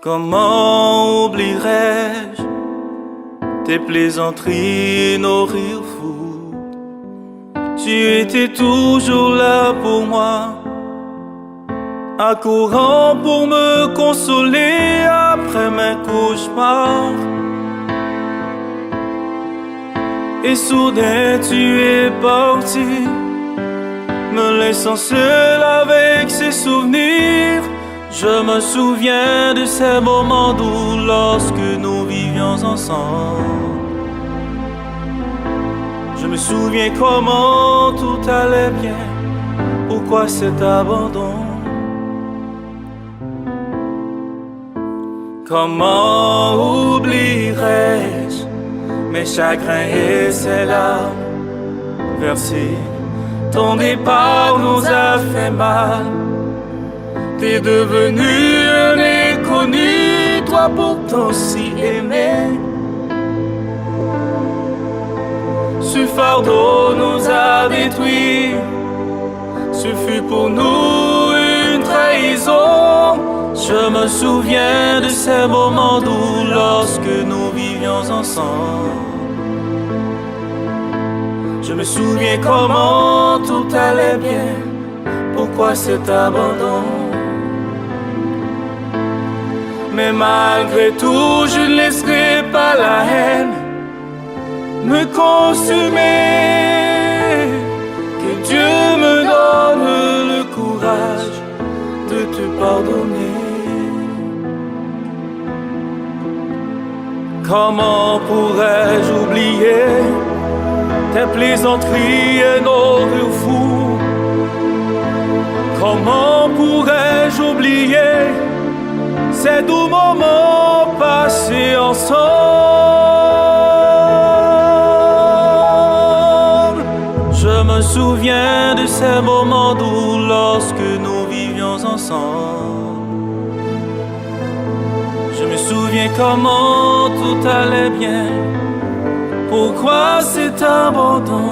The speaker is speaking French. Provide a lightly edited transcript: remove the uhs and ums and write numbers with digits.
Comment oublierais-je tes plaisanteries, nos rires fous? Tu étais toujours là pour moi, accourant pour me consoler après mes cauchemars. Et soudain tu es parti, me laissant seul avec ces souvenirs. Je me souviens de ces moments doux lorsque nous vivions ensemble. Je me souviens comment tout allait bien. Pourquoi cet abandon? Comment oublierais-je mes chagrins et ces larmes versées? Ton départ nous a fait mal. T'es devenu un inconnu, toi pourtant si aimé. Ce fardeau nous a détruits, ce fut pour nous une trahison. Je me souviens de ces moments doux lorsque nous vivions ensemble. Je me souviens comment tout allait bien. Pourquoi cet abandon? Mais malgré tout, je ne laisserai pas la haine me consumer. Que Dieu me donne le courage de te pardonner. Comment pourrais-je oublier tes plaisanteries et nos rires fous? Comment pourrais-je oublier ces doux moments passés ensemble? Je me souviens de ces moments doux lorsque nous vivions ensemble. Je me souviens comment tout allait bien. Pourquoi cet abandon?